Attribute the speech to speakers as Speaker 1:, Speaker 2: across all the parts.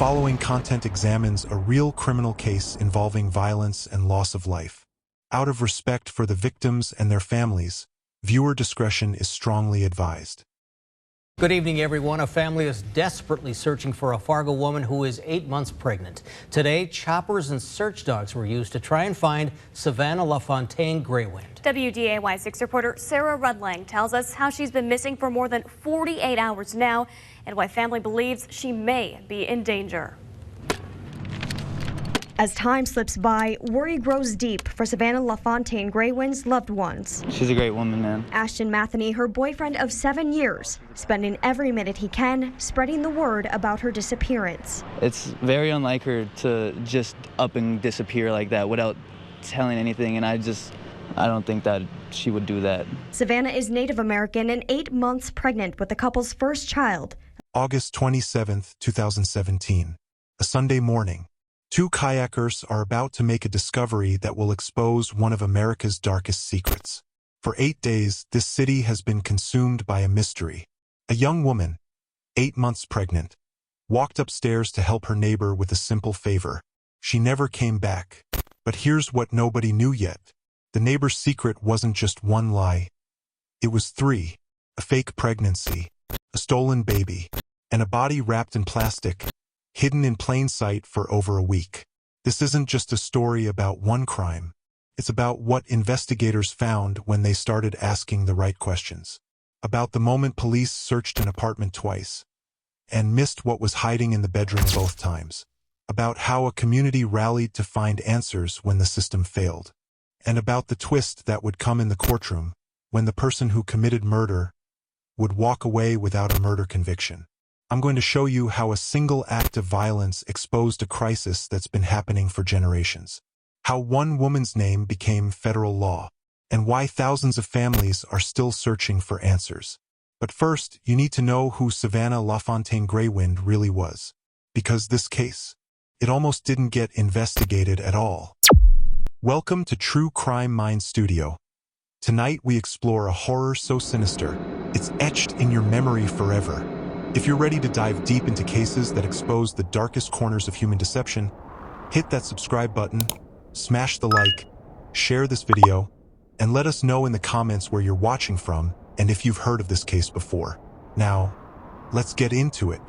Speaker 1: following content examines a real criminal case involving violence and loss of life. Out of respect for the victims and their families, viewer discretion is strongly advised.
Speaker 2: Good evening, everyone. A family is desperately searching for a Fargo woman who is 8 months pregnant. Today, choppers and search dogs were used to try and find Savanna LaFontaine-Greywind.
Speaker 3: WDAY6 reporter Sarah Rudlang tells us how she's been missing for more than 48 hours now and why family believes she may be in danger.
Speaker 4: As time slips by, worry grows deep for Savanna LaFontaine-Greywind's loved ones.
Speaker 5: She's a great woman, man.
Speaker 4: Ashton Matheny, her boyfriend of 7 years, spending every minute he can spreading the word about her disappearance.
Speaker 5: It's very unlike her to just up and disappear like that without telling anything, and I don't think that she would do that.
Speaker 4: Savannah is Native American and 8 months pregnant with the couple's first child.
Speaker 1: August 27, 2017, a Sunday morning. Two kayakers are about to make a discovery that will expose one of America's darkest secrets. For 8 days, this city has been consumed by a mystery. A young woman, 8 months pregnant, walked upstairs to help her neighbor with a simple favor. She never came back. But here's what nobody knew yet. The neighbor's secret wasn't just one lie. It was 3. A fake pregnancy, a stolen baby, and a body wrapped in plastic, hidden in plain sight for over a week. This isn't just a story about one crime. It's about what investigators found when they started asking the right questions. About the moment police searched an apartment twice and missed what was hiding in the bedroom both times. About how a community rallied to find answers when the system failed. And about the twist that would come in the courtroom when the person who committed murder would walk away without a murder conviction. I'm going to show you how a single act of violence exposed a crisis that's been happening for generations. How one woman's name became federal law, and why thousands of families are still searching for answers. But first, you need to know who Savanna LaFontaine-Greywind really was. Because this case, it almost didn't get investigated at all. Welcome to True Crime Mind Studio. Tonight we explore a horror so sinister, it's etched in your memory forever. If you're ready to dive deep into cases that expose the darkest corners of human deception, hit that subscribe button, smash the like, share this video, and let us know in the comments where you're watching from and if you've heard of this case before. Now, let's get into it.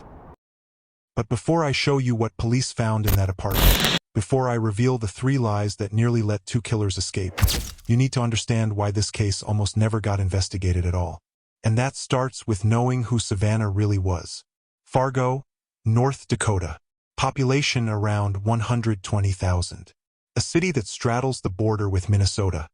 Speaker 1: But before I show you what police found in that apartment, before I reveal the 3 lies that nearly let 2 killers escape, you need to understand why this case almost never got investigated at all. And that starts with knowing who Savannah really was. Fargo, North Dakota. Population around 120,000. A city that straddles the border with Minnesota.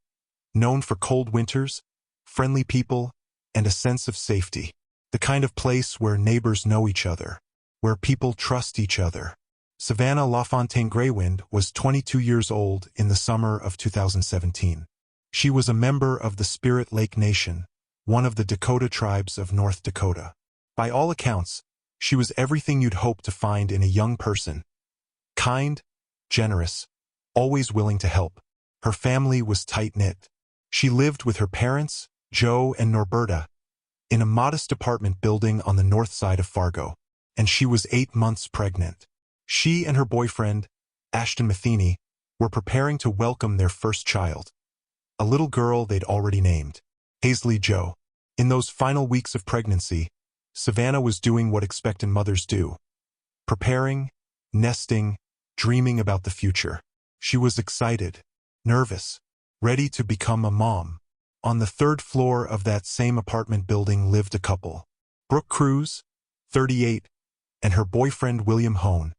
Speaker 1: Known for cold winters, friendly people, and a sense of safety. The kind of place where neighbors know each other. Where people trust each other. Savanna LaFontaine-Greywind was 22 years old in the summer of 2017. She was a member of the Spirit Lake Nation, one of the Dakota tribes of North Dakota. By all accounts, she was everything you'd hope to find in a young person. Kind, generous, always willing to help. Her family was tight-knit. She lived with her parents, Joe and Norberta, in a modest apartment building on the north side of Fargo, and she was 8 months pregnant. She and her boyfriend, Ashton Matheny, were preparing to welcome their first child, a little girl they'd already named, Paisley Jo. In those final weeks of pregnancy, Savannah was doing what expectant mothers do. Preparing, nesting, dreaming about the future. She was excited, nervous, ready to become a mom. On the 3rd floor of that same apartment building lived a couple. Brooke Cruz, 38, and her boyfriend Hoehn,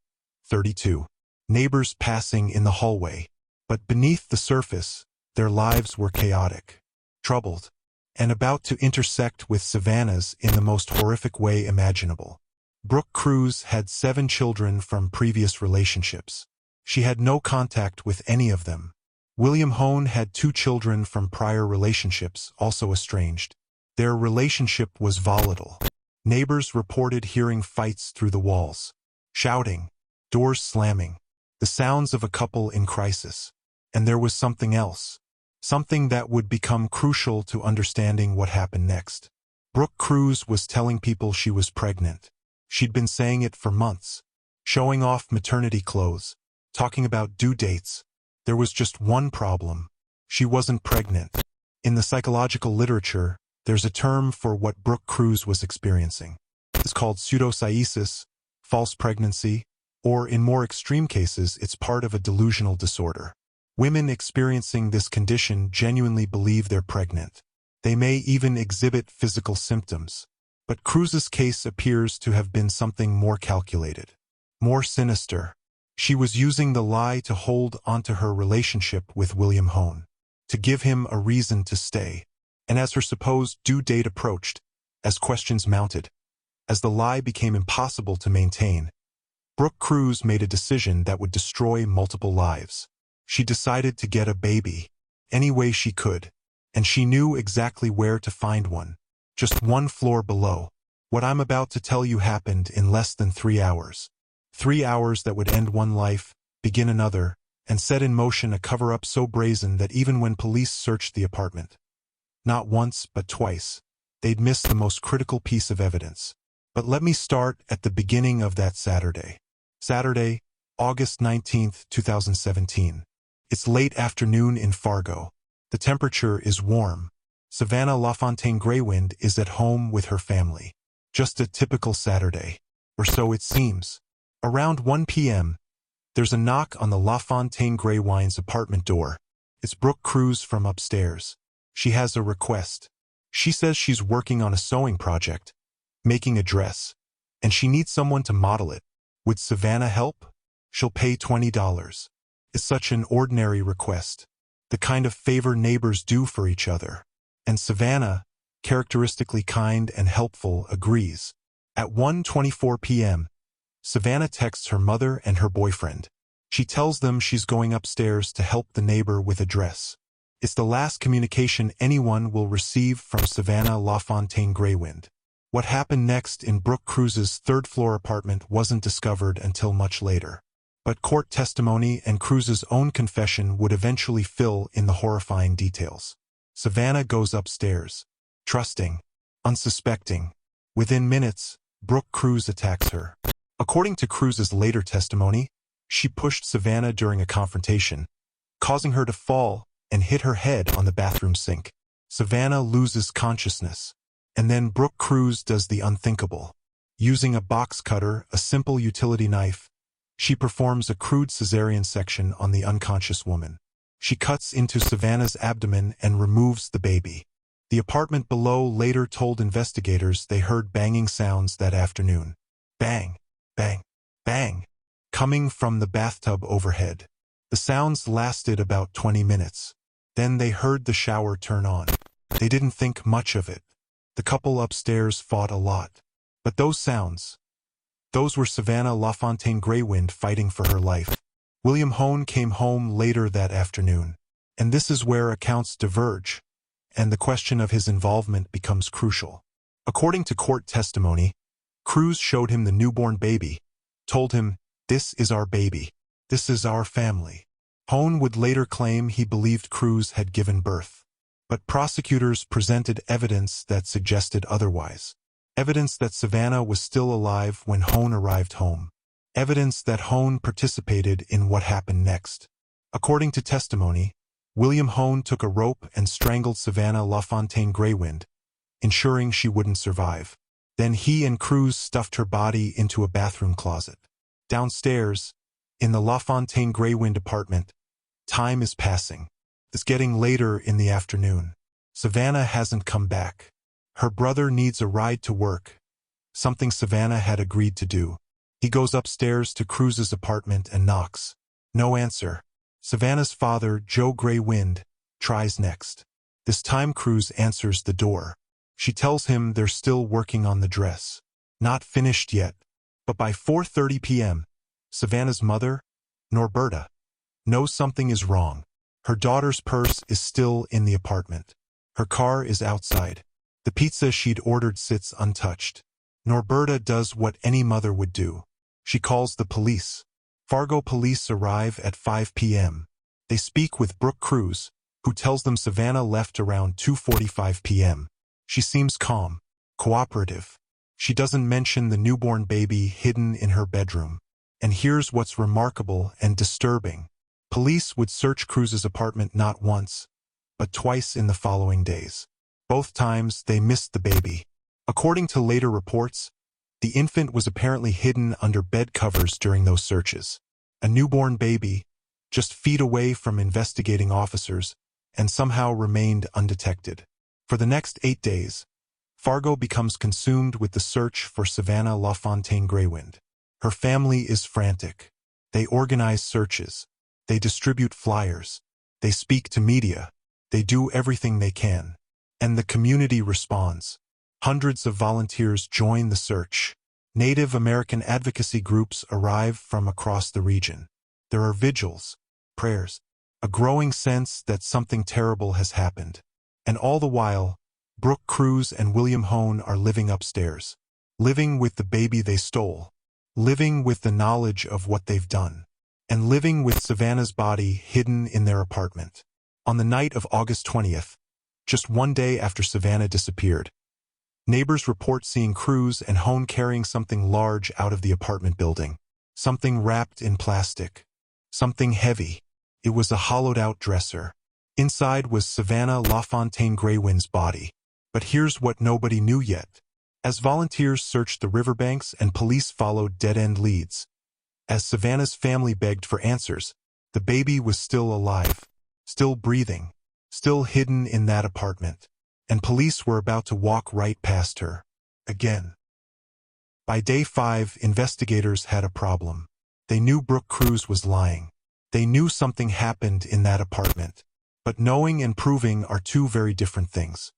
Speaker 1: 32. Neighbors passing in the hallway. But beneath the surface, their lives were chaotic, troubled, and about to intersect with Savannah's in the most horrific way imaginable. Brooke Cruz had 7 children from previous relationships. She had no contact with any of them. Hoehn had 2 children from prior relationships, also estranged. Their relationship was volatile. Neighbors reported hearing fights through the walls, shouting, doors slamming, the sounds of a couple in crisis. And there was something else. Something that would become crucial to understanding what happened next. Brooke Cruz was telling people she was pregnant. She'd been saying it for months. showing off maternity clothes, talking about due dates. There was just one problem. She wasn't pregnant. In the psychological literature, there's a term for what Brooke Cruz was experiencing. It's called pseudocyesis, false pregnancy, or in more extreme cases, it's part of a delusional disorder. Women experiencing this condition genuinely believe they're pregnant. They may even exhibit physical symptoms. But Cruz's case appears to have been something more calculated, more sinister. She was using the lie to hold onto her relationship with William Hoehn, to give him a reason to stay. And as her supposed due date approached, as questions mounted, as the lie became impossible to maintain, Brooke Cruz made a decision that would destroy multiple lives. She decided to get a baby, any way she could, and she knew exactly where to find one, just one floor below. What I'm about to tell you happened in less than 3 hours. 3 hours that would end one life, begin another, and set in motion a cover-up so brazen that even when police searched the apartment, not once but twice, they'd miss the most critical piece of evidence. But let me start at the beginning of that Saturday. Saturday, August 19, 2017. It's late afternoon in Fargo. The temperature is warm. Savanna LaFontaine-Greywind is at home with her family. Just a typical Saturday, or so it seems. Around 1 p.m., there's a knock on the LaFontaine-Greywind's apartment door. It's Brooke Cruz from upstairs. She has a request. She says she's working on a sewing project, making a dress, and she needs someone to model it. Would Savannah help? She'll pay $20. It's such an ordinary request, the kind of favor neighbors do for each other. And Savannah, characteristically kind and helpful, agrees. At 1:24 p.m., Savannah texts her mother and her boyfriend. She tells them she's going upstairs to help the neighbor with a dress. It's the last communication anyone will receive from Savanna LaFontaine-Greywind. What happened next in Brooke Cruz's third-floor apartment wasn't discovered until much later. But court testimony and Cruz's own confession would eventually fill in the horrifying details. Savannah goes upstairs, trusting, unsuspecting. Within minutes, Brooke Cruz attacks her. According to Cruz's later testimony, she pushed Savannah during a confrontation, causing her to fall and hit her head on the bathroom sink. Savannah loses consciousness, and then Brooke Cruz does the unthinkable. Using a box cutter, a simple utility knife, she performs a crude cesarean section on the unconscious woman. She cuts into Savannah's abdomen and removes the baby. The apartment below later told investigators they heard banging sounds that afternoon. Bang, bang, bang, coming from the bathtub overhead. The sounds lasted about 20 minutes. Then they heard the shower turn on. They didn't think much of it. The couple upstairs fought a lot. But those sounds, those were Savanna LaFontaine-Greywind fighting for her life. William Hoehn came home later that afternoon. And this is where accounts diverge, and the question of his involvement becomes crucial. According to court testimony, Cruz showed him the newborn baby, told him, "This is our baby. This is our family." Hoehn would later claim he believed Cruz had given birth. But prosecutors presented evidence that suggested otherwise. Evidence that Savannah was still alive when Hoehn arrived home. Evidence that Hoehn participated in what happened next. According to testimony, William Hoehn took a rope and strangled Savanna LaFontaine-Greywind, ensuring she wouldn't survive. Then he and Cruz stuffed her body into a bathroom closet. Downstairs, in the LaFontaine-Greywind apartment, time is passing. It's getting later in the afternoon. Savannah hasn't come back. Her brother needs a ride to work, something Savannah had agreed to do. He goes upstairs to Cruz's apartment and knocks. No answer. Savannah's father, Joe Greywind, tries next. This time Cruz answers the door. She tells him they're still working on the dress. Not finished yet. But by 4:30 p.m., Savannah's mother, Norberta, knows something is wrong. Her daughter's purse is still in the apartment. Her car is outside. The pizza she'd ordered sits untouched. Norberta does what any mother would do. She calls the police. Fargo police arrive at 5 p.m. They speak with Brooke Cruz, who tells them Savannah left around 2:45 p.m. She seems calm, cooperative. She doesn't mention the newborn baby hidden in her bedroom. And here's what's remarkable and disturbing. Police would search Cruz's apartment not once, but twice in the following days. Both times, they missed the baby. According to later reports, the infant was apparently hidden under bed covers during those searches. A newborn baby, just feet away from investigating officers, and somehow remained undetected. For the next 8 days, Fargo becomes consumed with the search for Savanna LaFontaine-Greywind. Her family is frantic. They organize searches. They distribute flyers. They speak to media. They do everything they can. And the community responds. Hundreds of volunteers join the search. Native American advocacy groups arrive from across the region. There are vigils, prayers, a growing sense that something terrible has happened. And all the while, Brooke Cruz and Hoehn are living upstairs, living with the baby they stole, living with the knowledge of what they've done, and living with Savannah's body hidden in their apartment. On the night of August 20th, just one day after Savannah disappeared, neighbors report seeing Cruz and Hoehn carrying something large out of the apartment building, something wrapped in plastic, something heavy. It was a hollowed-out dresser. Inside was Savanna LaFontaine-Greywind's body. But here's what nobody knew yet. As volunteers searched the riverbanks and police followed dead-end leads, as Savannah's family begged for answers, the baby was still alive, still breathing, still hidden in that apartment, and police were about to walk right past her. Again. By day 5, investigators had a problem. They knew Brooke Cruz was lying. They knew something happened in that apartment. But knowing and proving are two very different things.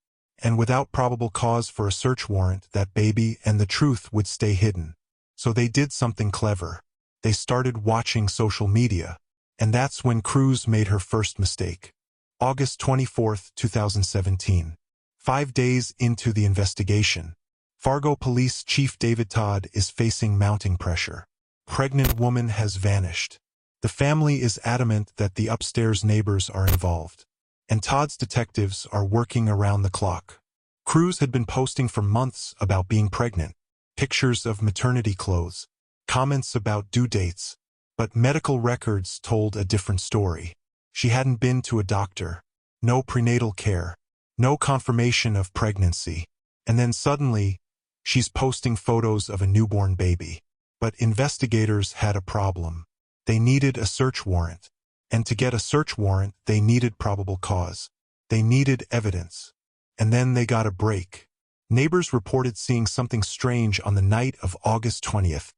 Speaker 1: And without probable cause for a search warrant, that baby and the truth would stay hidden. So they did something clever. They started watching social media. And that's when Cruz made her first mistake. August 24, 2017. 5 days into the investigation, Fargo Police Chief David Todd is facing mounting pressure. Pregnant woman has vanished. The family is adamant that the upstairs neighbors are involved, and Todd's detectives are working around the clock. Cruz had been posting for months about being pregnant, pictures of maternity clothes, comments about due dates, but medical records told a different story. She hadn't been to a doctor, no prenatal care, no confirmation of pregnancy, and then suddenly, she's posting photos of a newborn baby. But investigators had a problem. They needed a search warrant, and to get a search warrant, they needed probable cause. They needed evidence. And then they got a break. Neighbors reported seeing something strange on the night of August 20th,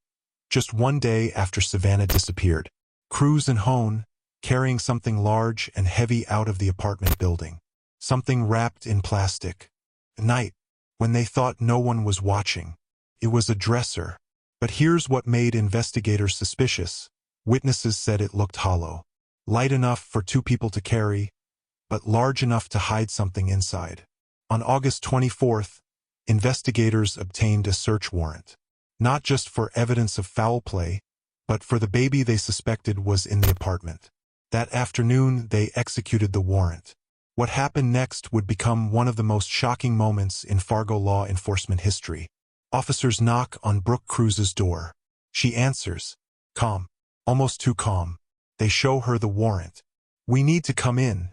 Speaker 1: just one day after Savannah disappeared. Cruz and Hoehn, carrying something large and heavy out of the apartment building. Something wrapped in plastic. At night, when they thought no one was watching. It was a dresser. But here's what made investigators suspicious. Witnesses said it looked hollow. Light enough for 2 people to carry, but large enough to hide something inside. On August 24th, investigators obtained a search warrant. Not just for evidence of foul play, but for the baby they suspected was in the apartment. That afternoon, they executed the warrant. What happened next would become one of the most shocking moments in Fargo law enforcement history. Officers knock on Brooke Cruz's door. She answers. Calm. Almost too calm. They show her the warrant. "We need to come in,"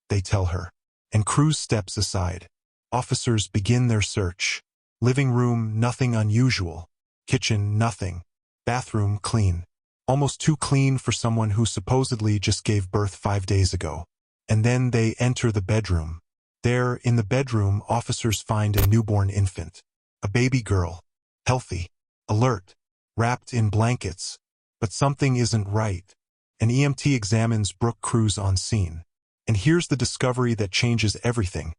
Speaker 1: they tell her. And Cruz steps aside. Officers begin their search. Living room, nothing unusual. Kitchen, nothing. Bathroom, clean. Almost too clean for someone who supposedly just gave birth 5 days ago. And then they enter the bedroom. There, in the bedroom, officers find a newborn infant. A baby girl. Healthy. Alert. Wrapped in blankets. But something isn't right. An EMT examines Brooke Cruz on scene. And here's the discovery that changes everything.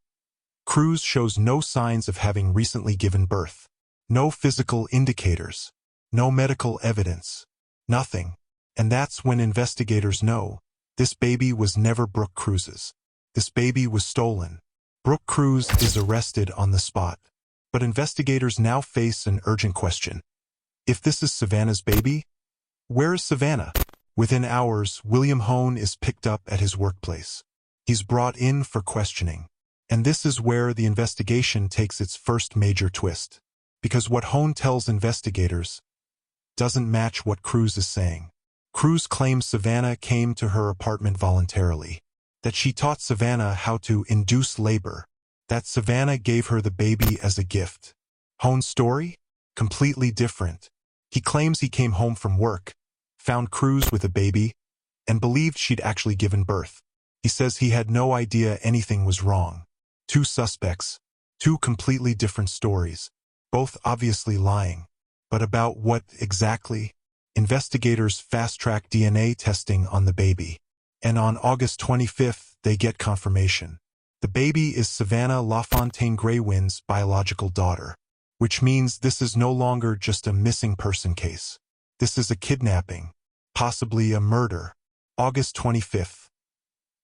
Speaker 1: Cruz shows no signs of having recently given birth. No physical indicators. No medical evidence. Nothing. And that's when investigators know. This baby was never Brooke Cruz's. This baby was stolen. Brooke Cruz is arrested on the spot. But investigators now face an urgent question. If this is Savannah's baby, where is Savannah? Within hours, Hoehn is picked up at his workplace. He's brought in for questioning. And this is where the investigation takes its first major twist. Because what Hoehn tells investigators doesn't match what Cruz is saying. Cruz claims Savannah came to her apartment voluntarily, that she taught Savannah how to induce labor, that Savannah gave her the baby as a gift. Hoehn's story? Completely different. He claims he came home from work, found Cruz with a baby, and believed she'd actually given birth. He says he had no idea anything was wrong. Two suspects, two completely different stories, both obviously lying. But about what exactly? Investigators fast-track DNA testing on the baby, and on August 25th, they get confirmation. The baby is Savanna LaFontaine-Greywind's biological daughter, which means this is no longer just a missing person case. This is a kidnapping, possibly a murder. August 25th.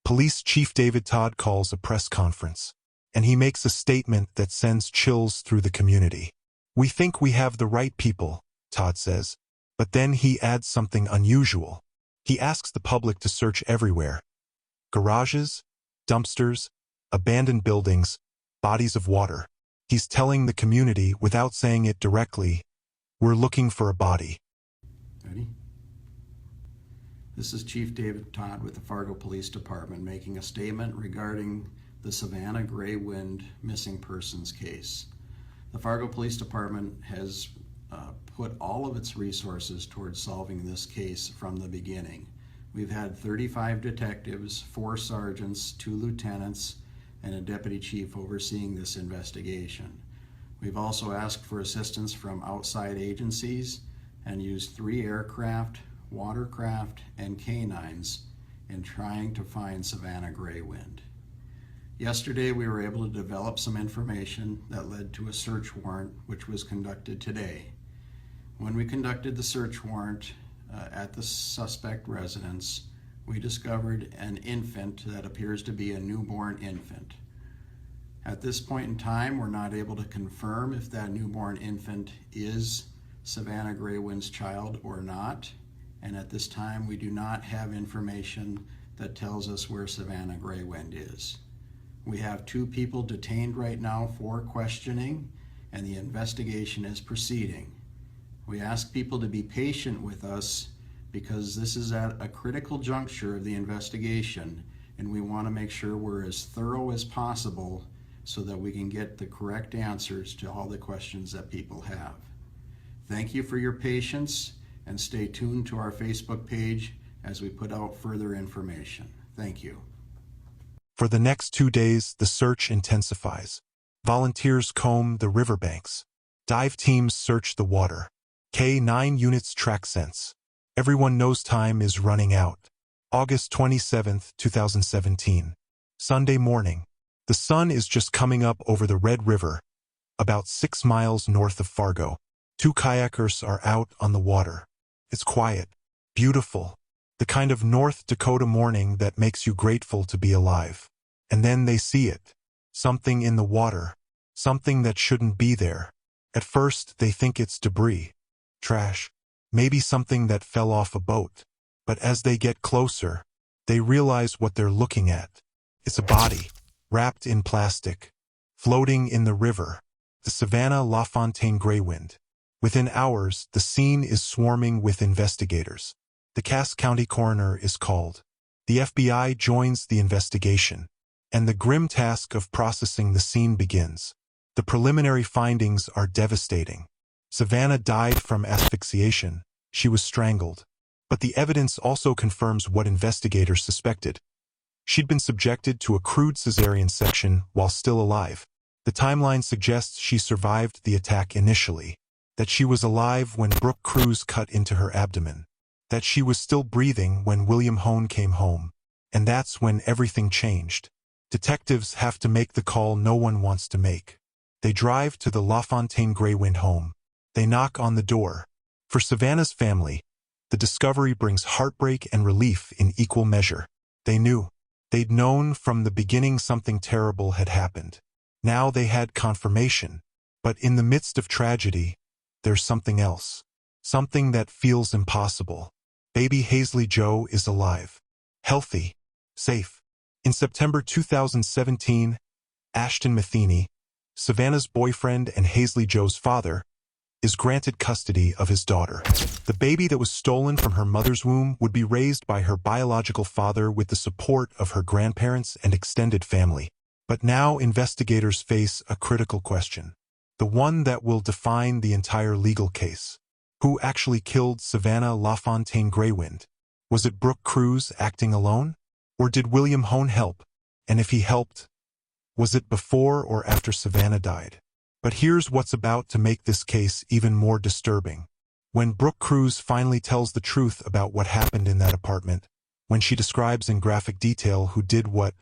Speaker 1: Police Chief David Todd calls a press conference, and he makes a statement that sends chills through the community. "We think we have the right people," Todd says, but then he adds something unusual. He asks the public to search everywhere. Garages, dumpsters, abandoned buildings, bodies of water. He's telling the community, without saying it directly, we're looking for a body.
Speaker 6: Ready? This is Chief David Todd with the Fargo Police Department making a statement regarding the Savanna Greywind missing persons case. The Fargo Police Department has put all of its resources towards solving this case from the beginning. We've had 35 detectives, 4 sergeants, 2 lieutenants, and a deputy chief overseeing this investigation. We've also asked for assistance from outside agencies and used 3 aircraft, watercraft, and canines in trying to find Savanna Greywind. Yesterday, we were able to develop some information that led to a search warrant, which was conducted today. When we conducted the search warrant at the suspect residence, we discovered an infant that appears to be a newborn infant. At this point in time, we're not able to confirm if that newborn infant is Savanna Greywind's child or not, and at this time, we do not have information that tells us where Savanna Greywind is. We have 2 people detained right now for questioning, and the investigation is proceeding. We ask people to be patient with us because this is at a critical juncture of the investigation, and we want to make sure we're as thorough as possible so that we can get the correct answers to all the questions that people have. Thank you for your patience, and stay tuned to our Facebook page as we put out further information. Thank you.
Speaker 1: For the next 2 days, the search intensifies. Volunteers comb the riverbanks. Dive teams search the water. K-9 units track scents. Everyone knows time is running out. August 27th, 2017. Sunday morning. The sun is just coming up over the Red River, about 6 miles north of Fargo. 2 kayakers are out on the water. It's quiet, beautiful, the kind of North Dakota morning that makes you grateful to be alive. And then they see it. Something in the water. Something that shouldn't be there. At first, they think it's debris. Trash. Maybe something that fell off a boat. But as they get closer, they realize what they're looking at. It's a body, wrapped in plastic, floating in the river. The Savanna LaFontaine-Greywind. Within hours, the scene is swarming with investigators. The Cass County coroner is called. The FBI joins the investigation, and the grim task of processing the scene begins. The preliminary findings are devastating. Savannah died from asphyxiation. She was strangled. But the evidence also confirms what investigators suspected. She'd been subjected to a crude cesarean section while still alive. The timeline suggests she survived the attack initially, that she was alive when Brooke Crews cut into her abdomen, that she was still breathing when William Hoehn came home, and that's when everything changed. Detectives have to make the call no one wants to make. They drive to the LaFontaine-Greywind home. They knock on the door. For Savannah's family, the discovery brings heartbreak and relief in equal measure. They knew. They'd known from the beginning something terrible had happened. Now they had confirmation. But in the midst of tragedy, there's something else. Something that feels impossible. Baby Hazley Joe is alive. Healthy. Safe. In September 2017, Ashton Matheny, Savannah's boyfriend and Hazley Joe's father, is granted custody of his daughter. The baby that was stolen from her mother's womb would be raised by her biological father with the support of her grandparents and extended family. But now investigators face a critical question, the one that will define the entire legal case. Who actually killed Savanna LaFontaine-Greywind? Was it Brooke Cruz acting alone? Or did William Hoehn help? And if he helped, was it before or after Savannah died? But here's what's about to make this case even more disturbing. When Brooke Cruz finally tells the truth about what happened in that apartment, when she describes in graphic detail who did what,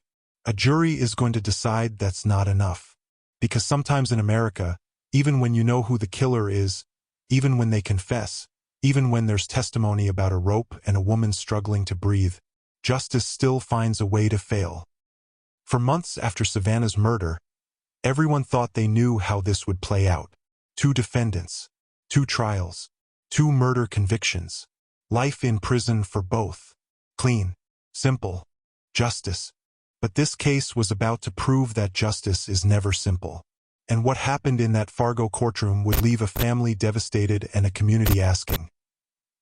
Speaker 1: a jury is going to decide that's not enough. Because sometimes in America, even when you know who the killer is, even when they confess, even when there's testimony about a rope and a woman struggling to breathe, justice still finds a way to fail. For months after Savannah's murder, everyone thought they knew how this would play out. 2 defendants, 2 trials, 2 murder convictions, life in prison for both. Clean, simple, justice. But this case was about to prove that justice is never simple. And what happened in that Fargo courtroom would leave a family devastated and a community asking,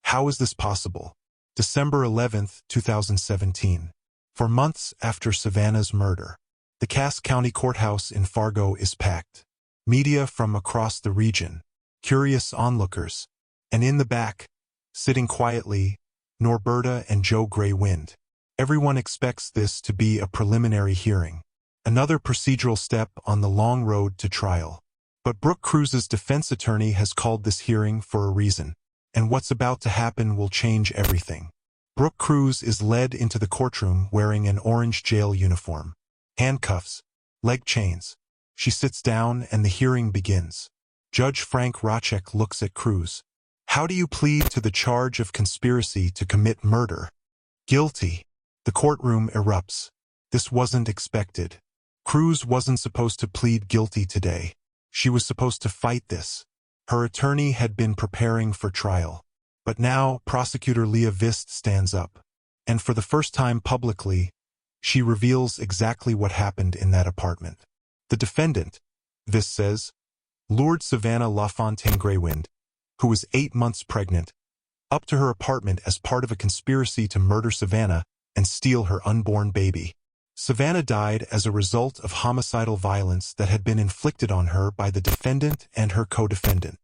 Speaker 1: how is this possible? December 11, 2017. For months after Savannah's murder, the Cass County Courthouse in Fargo is packed. Media from across the region, curious onlookers, and in the back, sitting quietly, Norberta and Joe Greywind. Everyone expects this to be a preliminary hearing, another procedural step on the long road to trial. But Brooke Cruz's defense attorney has called this hearing for a reason, and what's about to happen will change everything. Brooke Cruz is led into the courtroom wearing an orange jail uniform, handcuffs, leg chains. She sits down and the hearing begins. Judge Frank Rochek looks at Cruz. How do you plead to the charge of conspiracy to commit murder? Guilty. The courtroom erupts. This wasn't expected. Cruz wasn't supposed to plead guilty today. She was supposed to fight this. Her attorney had been preparing for trial. But now, prosecutor Leah Vist stands up. And for the first time publicly, she reveals exactly what happened in that apartment. The defendant, Vist says, lured Savanna LaFontaine-Greywind, who was 8 months pregnant, up to her apartment as part of a conspiracy to murder Savannah and steal her unborn baby. Savannah died as a result of homicidal violence that had been inflicted on her by the defendant and her co-defendant.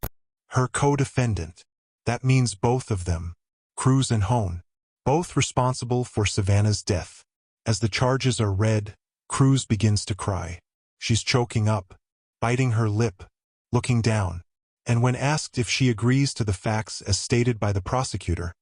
Speaker 1: Her co-defendant. That means both of them, Cruz and Hoehn, both responsible for Savannah's death. As the charges are read, Cruz begins to cry. She's choking up, biting her lip, looking down. And when asked if she agrees to the facts as stated by the prosecutor,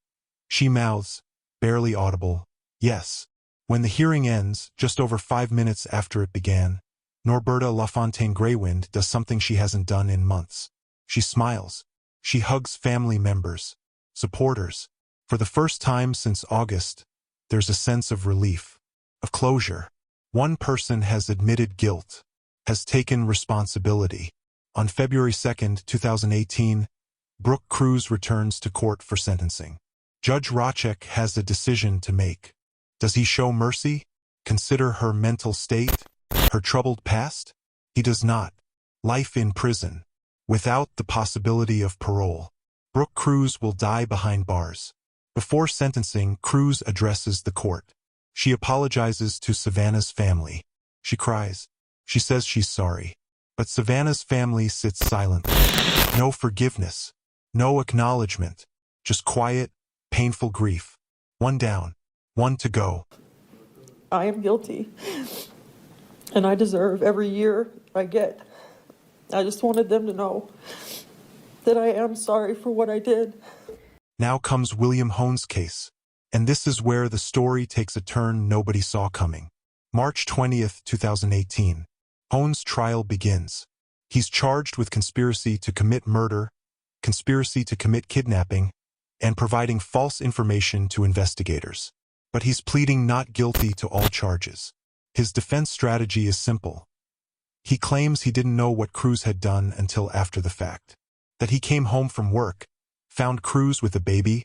Speaker 1: she mouths, barely audible, yes. When the hearing ends, just over 5 minutes after it began, Norberta LaFontaine-Greywind does something she hasn't done in months. She smiles. She hugs family members, supporters. For the first time since August, there's a sense of relief, of closure. One person has admitted guilt, has taken responsibility. On February 2, 2018, Brooke Cruz returns to court for sentencing. Judge Rochek has a decision to make. Does he show mercy? Consider her mental state? Her troubled past? He does not. Life in prison, without the possibility of parole. Brooke Cruz will die behind bars. Before sentencing, Cruz addresses the court. She apologizes to Savannah's family. She cries. She says she's sorry. But Savannah's family sits silently. No forgiveness. No acknowledgement. Just quiet, painful grief. One down. One to go.
Speaker 7: I am guilty, and I deserve every year I get. I just wanted them to know that I am sorry for what I did.
Speaker 1: Now comes William Hoehn's case, and this is where the story takes a turn nobody saw coming. March 20th, 2018. Hoehn's trial begins. He's charged with conspiracy to commit murder, conspiracy to commit kidnapping, and providing false information to investigators. But he's pleading not guilty to all charges. His defense strategy is simple. He claims he didn't know what Cruz had done until after the fact. That he came home from work, found Cruz with a baby,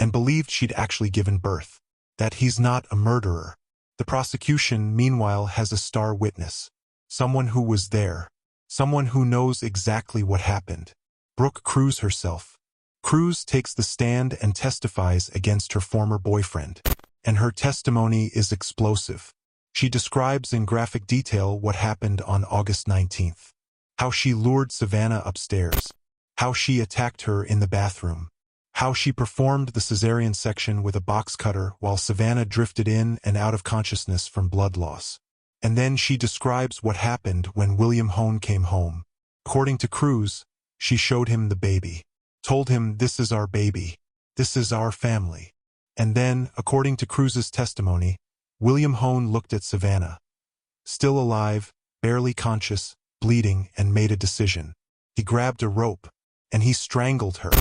Speaker 1: and believed she'd actually given birth. That he's not a murderer. The prosecution, meanwhile, has a star witness. Someone who was there. Someone who knows exactly what happened. Brooke Cruz herself. Cruz takes the stand and testifies against her former boyfriend, and her testimony is explosive. She describes in graphic detail what happened on August 19th. How she lured Savannah upstairs. How she attacked her in the bathroom. How she performed the cesarean section with a box cutter while Savannah drifted in and out of consciousness from blood loss. And then she describes what happened when William Hoehn came home. According to Cruz, she showed him the baby. Told him, "This is our baby. This is our family." And then, according to Cruz's testimony, William Hoehn looked at Savannah, still alive, barely conscious, bleeding, and made a decision. He grabbed a rope, and he strangled her.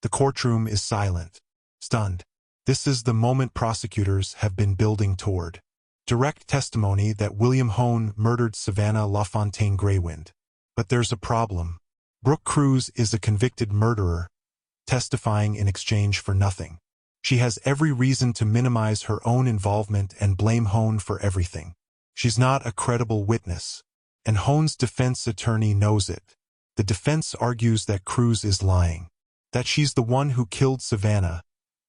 Speaker 1: The courtroom is silent, stunned. This is the moment prosecutors have been building toward. Direct testimony that William Hoehn murdered Savanna LaFontaine-Greywind. But there's a problem. Brooke Cruz is a convicted murderer, testifying in exchange for nothing. She has every reason to minimize her own involvement and blame Hoehn for everything. She's not a credible witness, and Hoehn's defense attorney knows it. The defense argues that Cruz is lying, that she's the one who killed Savannah,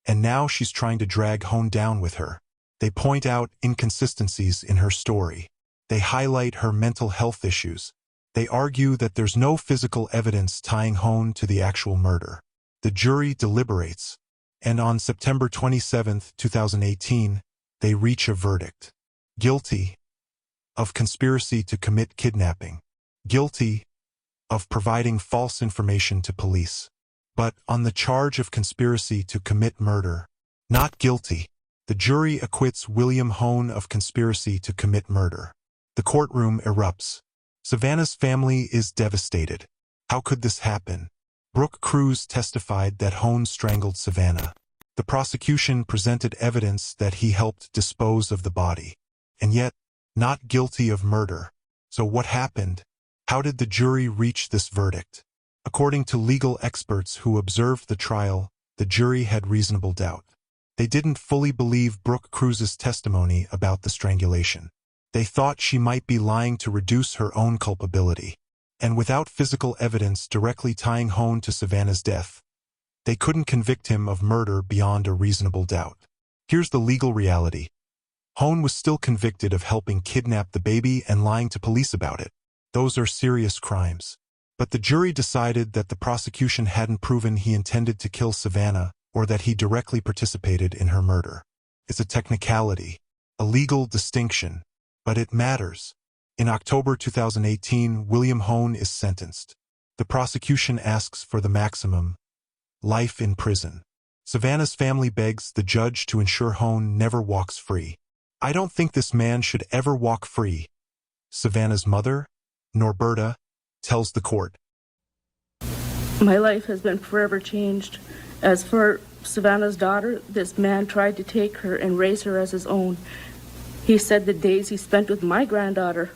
Speaker 1: and now she's trying to drag Hoehn down with her. They point out inconsistencies in her story. They highlight her mental health issues. They argue that there's no physical evidence tying Hoehn to the actual murder. The jury deliberates, and on September 27, 2018, they reach a verdict. Guilty of conspiracy to commit kidnapping. Guilty of providing false information to police. But on the charge of conspiracy to commit murder, not guilty. The jury acquits William Hoehn of conspiracy to commit murder. The courtroom erupts. Savannah's family is devastated. How could this happen? Brooke Cruz testified that Hoehn strangled Savannah. The prosecution presented evidence that he helped dispose of the body, and yet, not guilty of murder. So what happened? How did the jury reach this verdict? According to legal experts who observed the trial, the jury had reasonable doubt. They didn't fully believe Brooke Cruz's testimony about the strangulation. They thought she might be lying to reduce her own culpability. And without physical evidence directly tying Hoehn to Savannah's death, they couldn't convict him of murder beyond a reasonable doubt. Here's the legal reality. Hoehn was still convicted of helping kidnap the baby and lying to police about it. Those are serious crimes. But the jury decided that the prosecution hadn't proven he intended to kill Savannah or that he directly participated in her murder. It's a technicality, a legal distinction, but it matters. In October 2018, William Hoehn is sentenced. The prosecution asks for the maximum, life in prison. Savannah's family begs the judge to ensure Hoehn never walks free. "I don't think this man should ever walk free," Savannah's mother, Norberta, tells the court.
Speaker 8: "My life has been forever changed. As for Savannah's daughter, this man tried to take her and raise her as his own. He said the days he spent with my granddaughter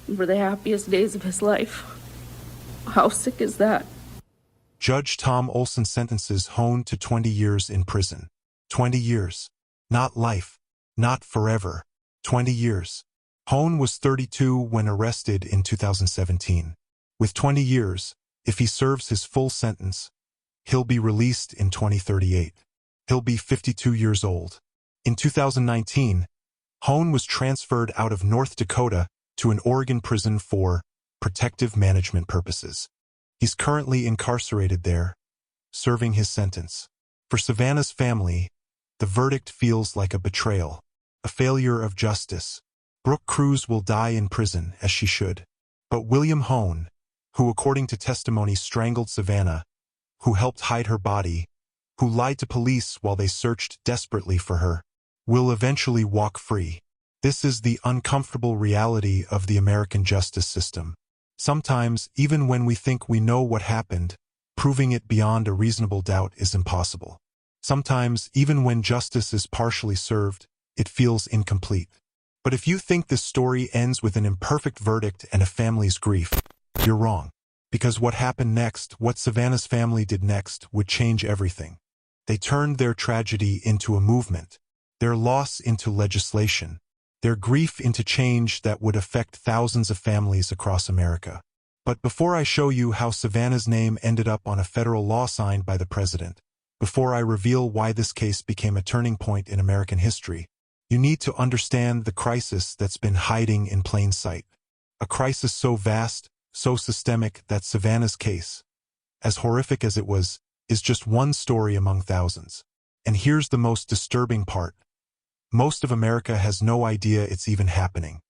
Speaker 8: were the happiest days of his life. How sick is that?"
Speaker 1: Judge Tom Olson sentences Hoehn to 20 years in prison. 20 years. Not life. Not forever. 20 years. Hoehn was 32 when arrested in 2017. With 20 years, if he serves his full sentence, he'll be released in 2038. He'll be 52 years old. In 2019, Hoehn was transferred out of North Dakota to an Oregon prison for protective management purposes. He's currently incarcerated there, serving his sentence. For Savannah's family, the verdict feels like a betrayal, a failure of justice. Brooke Cruz will die in prison, as she should. But William Hoehn, who according to testimony strangled Savannah, who helped hide her body, who lied to police while they searched desperately for her, will eventually walk free. This is the uncomfortable reality of the American justice system. Sometimes, even when we think we know what happened, proving it beyond a reasonable doubt is impossible. Sometimes, even when justice is partially served, it feels incomplete. But if you think this story ends with an imperfect verdict and a family's grief, you're wrong. Because what happened next, what Savannah's family did next, would change everything. They turned their tragedy into a movement, their loss into legislation, their grief into change that would affect thousands of families across America. But before I show you how Savannah's name ended up on a federal law signed by the president, before I reveal why this case became a turning point in American history, you need to understand the crisis that's been hiding in plain sight. A crisis so vast, so systemic that Savannah's case, as horrific as it was, is just one story among thousands. And here's the most disturbing part. Most of America has no idea it's even happening.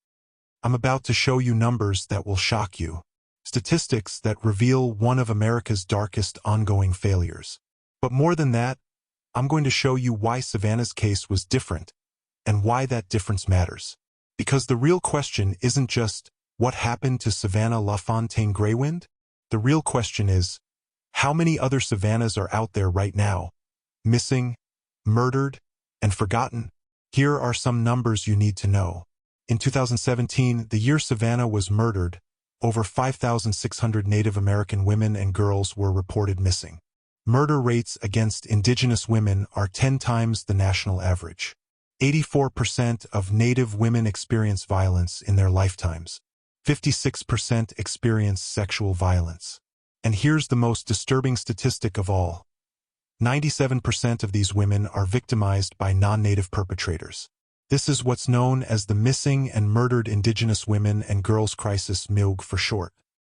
Speaker 1: I'm about to show you numbers that will shock you. Statistics that reveal one of America's darkest ongoing failures. But more than that, I'm going to show you why Savannah's case was different and why that difference matters. Because the real question isn't just what happened to Savanna LaFontaine-Greywind. The real question is, how many other Savannahs are out there right now, missing, murdered, and forgotten? Here are some numbers you need to know. In 2017, the year Savannah was murdered, over 5,600 Native American women and girls were reported missing. Murder rates against Indigenous women are 10 times the national average. 84% of Native women experience violence in their lifetimes. 56% experience sexual violence. And here's the most disturbing statistic of all. 97% of these women are victimized by non-Native perpetrators. This is what's known as the Missing and Murdered Indigenous Women and Girls Crisis, MILG for short.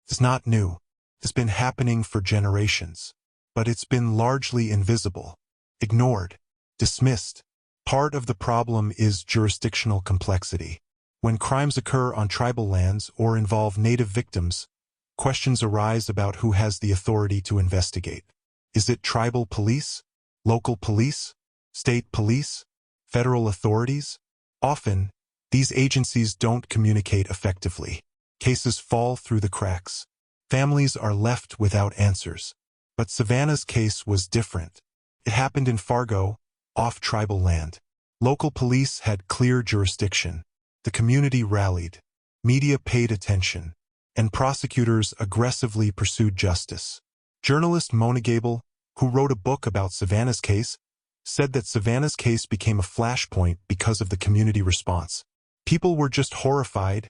Speaker 1: It's not new. It's been happening for generations. But it's been largely invisible, ignored, dismissed. Part of the problem is jurisdictional complexity. When crimes occur on tribal lands or involve Native victims, questions arise about who has the authority to investigate. Is it tribal police, local police, state police, federal authorities? Often, these agencies don't communicate effectively. Cases fall through the cracks. Families are left without answers. But Savannah's case was different. It happened in Fargo, off tribal land. Local police had clear jurisdiction. The community rallied. Media paid attention. And prosecutors aggressively pursued justice. Journalist Mona Gable, who wrote a book about Savannah's case, said that Savannah's case became a flashpoint because of the community response. People were just horrified,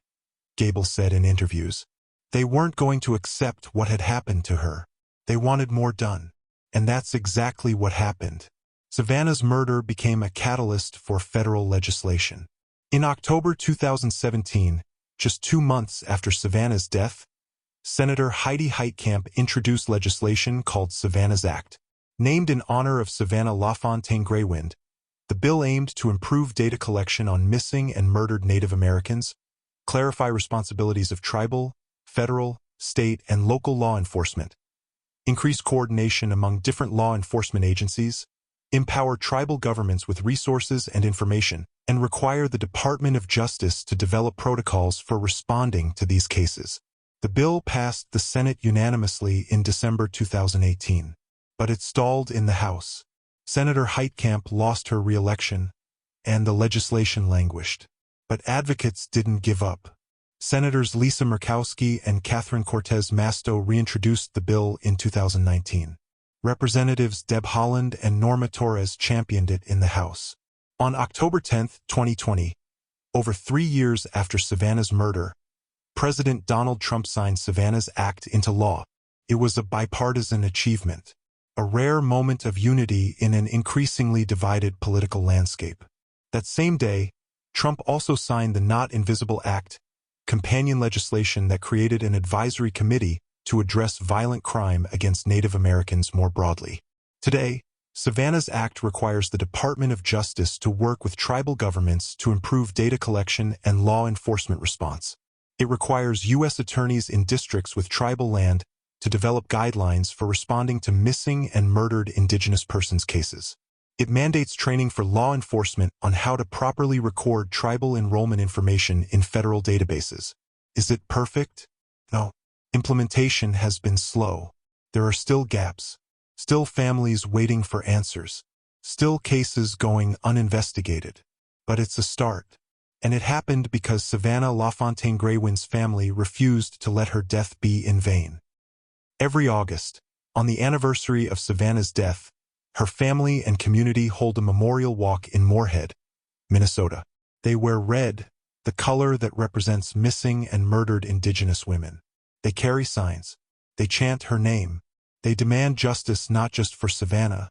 Speaker 1: Gable said in interviews. They weren't going to accept what had happened to her. They wanted more done. And that's exactly what happened. Savannah's murder became a catalyst for federal legislation. In October 2017, just 2 months after Savannah's death, Senator Heidi Heitkamp introduced legislation called Savannah's Act. Named in honor of Savanna LaFontaine-Greywind, the bill aimed to improve data collection on missing and murdered Native Americans, clarify responsibilities of tribal, federal, state, and local law enforcement, increase coordination among different law enforcement agencies, empower tribal governments with resources and information, and require the Department of Justice to develop protocols for responding to these cases. The bill passed the Senate unanimously in December 2018, but it stalled in the House. Senator Heitkamp lost her re-election, and the legislation languished. But advocates didn't give up. Senators Lisa Murkowski and Catherine Cortez Masto reintroduced the bill in 2019. Representatives Deb Haaland and Norma Torres championed it in the House. On October 10, 2020, over 3 years after Savannah's murder, President Donald Trump signed Savannah's Act into law. It was a bipartisan achievement, a rare moment of unity in an increasingly divided political landscape. That same day, Trump also signed the Not Invisible Act, companion legislation that created an advisory committee to address violent crime against Native Americans more broadly. Today, Savannah's Act requires the Department of Justice to work with tribal governments to improve data collection and law enforcement response. It requires U.S. attorneys in districts with tribal land to develop guidelines for responding to missing and murdered Indigenous persons cases. It mandates training for law enforcement on how to properly record tribal enrollment information in federal databases. Is it perfect? No. Implementation has been slow. There are still gaps. Still families waiting for answers. Still cases going uninvestigated. But it's a start. And it happened because Savanna LaFontaine-Greywind's family refused to let her death be in vain. Every August, on the anniversary of Savannah's death, her family and community hold a memorial walk in Moorhead, Minnesota. They wear red, the color that represents missing and murdered Indigenous women. They carry signs. They chant her name. They demand justice not just for Savannah,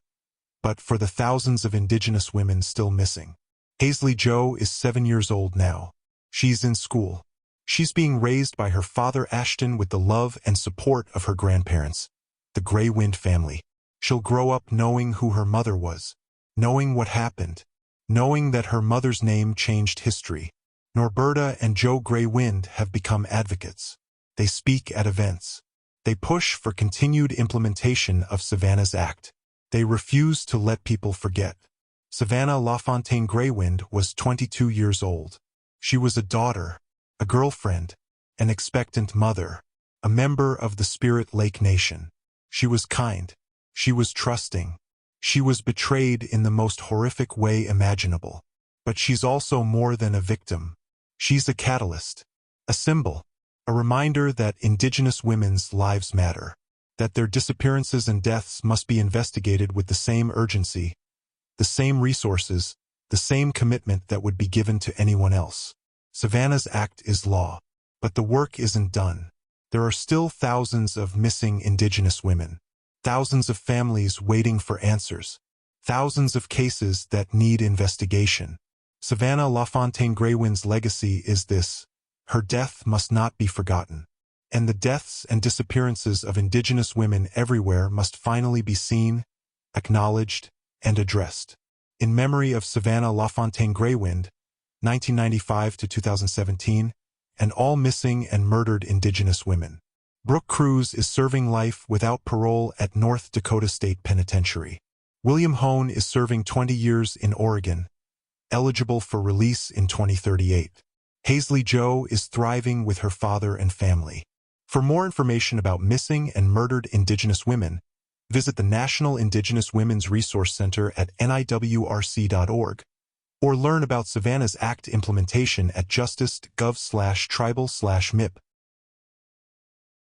Speaker 1: but for the thousands of Indigenous women still missing. Hazley Jo is 7 years old now. She's in school. She's being raised by her father Ashton with the love and support of her grandparents, the Greywind family. She'll grow up knowing who her mother was, knowing what happened, knowing that her mother's name changed history. Norberta and Joe Greywind have become advocates. They speak at events. They push for continued implementation of Savannah's Act. They refuse to let people forget. Savanna LaFontaine-Greywind was 22 years old. She was a daughter, a girlfriend, an expectant mother, a member of the Spirit Lake Nation. She was kind. She was trusting. She was betrayed in the most horrific way imaginable. But she's also more than a victim. She's a catalyst, a symbol, a reminder that Indigenous women's lives matter, that their disappearances and deaths must be investigated with the same urgency, the same resources, the same commitment that would be given to anyone else. Savannah's Act is law, but the work isn't done. There are still thousands of missing Indigenous women, thousands of families waiting for answers, thousands of cases that need investigation. Savanna LaFontaine-Greywind's legacy is this: her death must not be forgotten, and the deaths and disappearances of Indigenous women everywhere must finally be seen, acknowledged, and addressed. In memory of Savanna LaFontaine-Greywind, 1995 to 2017, and all missing and murdered Indigenous women. Brooke Cruz is serving life without parole at North Dakota State Penitentiary. William Hoehn is serving 20 years in Oregon, eligible for release in 2038. Hazley Jo is thriving with her father and family. For more information about missing and murdered Indigenous women, visit the National Indigenous Women's Resource Center at niwrc.org, or learn about Savannah's Act implementation at justice.gov/tribal/MIP.